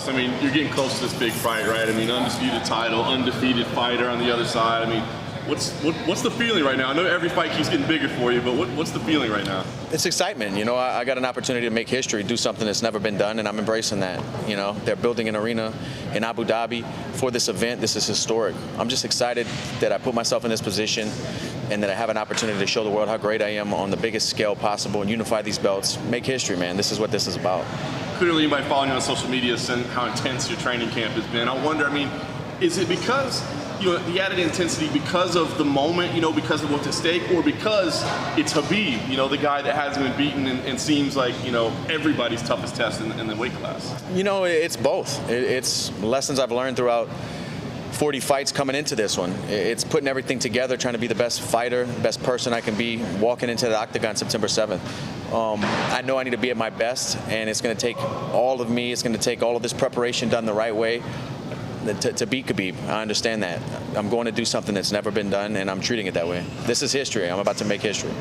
I mean, you're getting close to this big fight, right? I mean, undisputed title, undefeated fighter on the other side. I mean, what's the feeling right now? I know every fight keeps getting bigger for you, but what's the feeling right now? It's excitement. You know, I got an opportunity to make history, do something that's never been done, and I'm embracing that. You know, they're building an arena in Abu Dhabi for this event. This is historic. I'm just excited that I put myself in this position and that I have an opportunity to show the world how great I am on the biggest scale possible and unify these belts. Make history, man. This is what this is about. Clearly, anybody following you on social media has seen how intense your training camp has been. I wonder, I mean, is it because, you know, the added intensity because of the moment, you know, because of what's at stake, or because it's Khabib, you know, the guy that hasn't been beaten and seems like, you know, everybody's toughest test in the weight class? You know, it's both. It's lessons I've learned throughout 40 fights coming into this one. It's putting everything together, trying to be the best fighter, best person I can be, walking into the octagon September 7th. I know I need to be at my best, and it's going to take all of me. It's going to take all of this preparation done the right way to beat Khabib. I understand that. I'm going to do something that's never been done, and I'm treating it that way. This is history. I'm about to make history.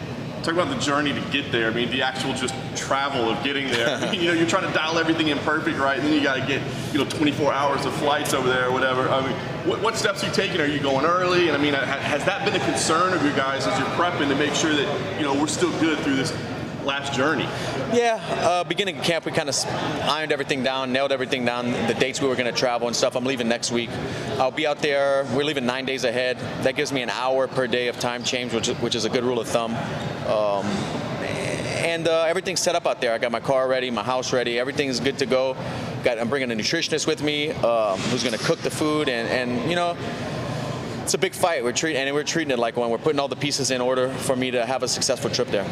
Talk about the journey to get there. I mean, the actual just travel of getting there. I mean, you know, you're trying to dial everything in perfect, right? And then you got to get, you know, 24 hours of flights over there or whatever. I mean, what steps are you taking? Are you going early? And I mean, has that been a concern of you guys as you're prepping to make sure that, you know, we're still good through this last journey? Yeah, beginning of camp, we kind of ironed everything down, nailed everything down, the dates we were going to travel and stuff. I'm leaving next week. I'll be out there. We're leaving 9 days ahead. That gives me an hour per day of time change, which is a good rule of thumb. Everything's set up out there. I got my car ready, my house ready. Everything's good to go. I'm bringing a nutritionist with me who's going to cook the food, and you know, it's a big fight. We're treating it like one. We're putting all the pieces in order for me to have a successful trip there.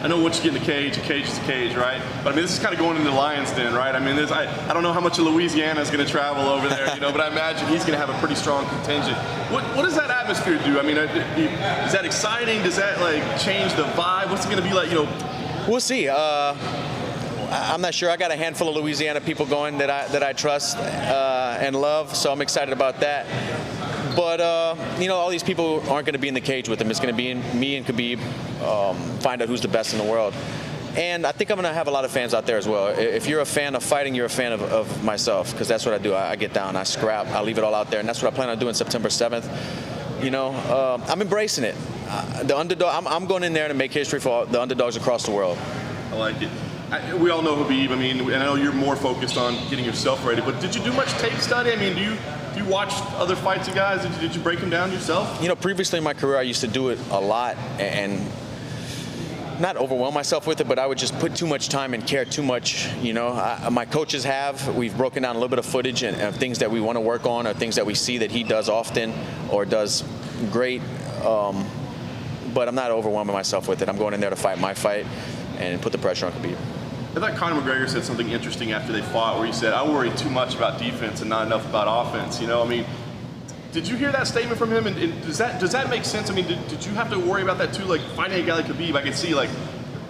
I know once you get in the cage, a cage is a cage, right? But I mean, this is kind of going into the lion's den, right? I mean, I don't know how much of Louisiana is going to travel over there, you know, but I imagine he's going to have a pretty strong contingent. What does that atmosphere do? I mean, is that exciting? Does that, like, change the vibe? What's it going to be like, you know? We'll see. I'm not sure. I got a handful of Louisiana people going that I trust and love, so I'm excited about that. But, you know, all these people aren't going to be in the cage with him. It's going to be me and Khabib, find out who's the best in the world. And I think I'm going to have a lot of fans out there as well. If you're a fan of fighting, you're a fan of myself, because that's what I do. I get down, I scrap, I leave it all out there, and that's what I plan on doing September 7th. You know, I'm embracing it. The underdog. I'm going in there to make history for the underdogs across the world. I like it. We all know Khabib. I mean, and I know you're more focused on getting yourself ready, but did you do much tape study? I mean, do you watch other fights of guys? Did you break them down yourself? You know, previously in my career, I used to do it a lot and not overwhelm myself with it, but I would just put too much time and care too much. You know, my coaches we've broken down a little bit of footage and things that we want to work on, or things that we see that he does often or does great. But I'm not overwhelming myself with it. I'm going in there to fight my fight and put the pressure on Khabib. I thought Conor McGregor said something interesting after they fought, where he said, "I worry too much about defense and not enough about offense." You know, I mean, did you hear that statement from him? And does that make sense? I mean, did you have to worry about that too? Like, fighting a guy like Khabib, I could see, like,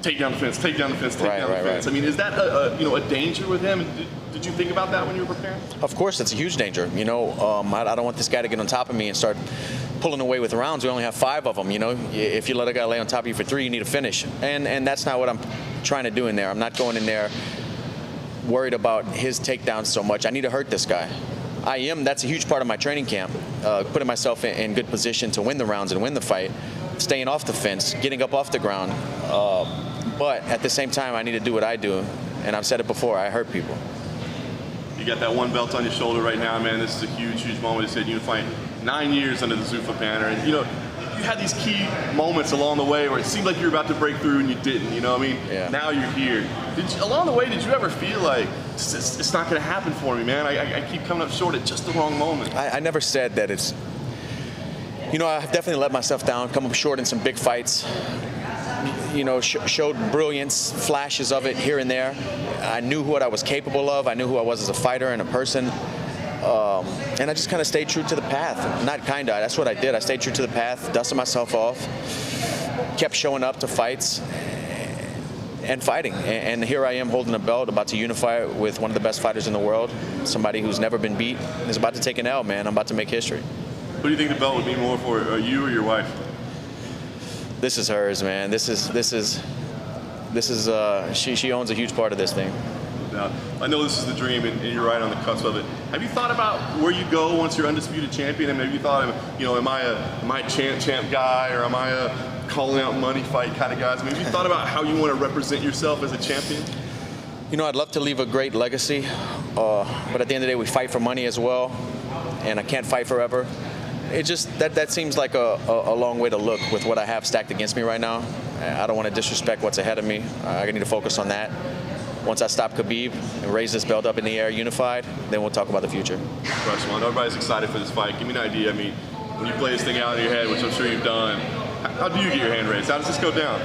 take down the fence, take down the fence, take down the fence. I mean, is that a danger with him? Did you think about that when you were preparing? Of course, it's a huge danger. You know, I don't want this guy to get on top of me and start pulling away with rounds. We only have 5 of them. You know, if you let a guy lay on top of you for 3, you need to finish. And that's not what I'm trying to do in there. I'm not going in there worried about his takedowns so much. I need to hurt this guy. That's a huge part of my training camp, putting myself in good position to win the rounds and win the fight, staying off the fence, getting up off the ground. But at the same time, I need to do what I do. And I've said it before, I hurt people. You got that one belt on your shoulder right now, man. This is a huge, huge moment. You said unifying 9 years under the Zuffa banner. And, you know, you had these key moments along the way where it seemed like you were about to break through and you didn't, you know what I mean? Yeah. Now you're here. Along the way, did you ever feel like, it's not going to happen for me, man? I keep coming up short at just the wrong moment. I never said that it's, you know, I've definitely let myself down, come up short in some big fights. You know, showed brilliance, flashes of it here and there. I knew what I was capable of. I knew who I was as a fighter and a person. And I just kind of stayed true to the path. Not kind of, that's what I did. I stayed true to the path, dusted myself off, kept showing up to fights and fighting. And here I am holding a belt, about to unify with one of the best fighters in the world, somebody who's never been beat, is about to take an L, man. I'm about to make history. Who do you think the belt would mean more for, you or your wife? This is hers, man. She owns a huge part of this thing. Now, I know this is the dream, and you're right on the cusp of it. Have you thought about where you go once you're undisputed champion? And have you thought, you know, am I a champ guy, or am I a calling out money fight kind of guy? I mean, have you thought about how you want to represent yourself as a champion? You know, I'd love to leave a great legacy, but at the end of the day, we fight for money as well, and I can't fight forever. It just, that seems like a long way to look with what I have stacked against me right now. I don't want to disrespect what's ahead of me. I need to focus on that. Once I stop Khabib and raise this belt up in the air unified, then we'll talk about the future. Russell, everybody's excited for this fight. Give me an idea. I mean, when you play this thing out in your head, which I'm sure you've done, how do you get your hand raised? How does this go down?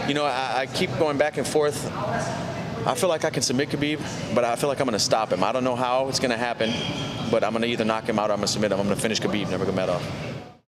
You know, I keep going back and forth. I feel like I can submit Khabib, but I feel like I'm going to stop him. I don't know how it's going to happen, but I'm going to either knock him out or I'm going to submit him. I'm going to finish Khabib Nurmagomedov.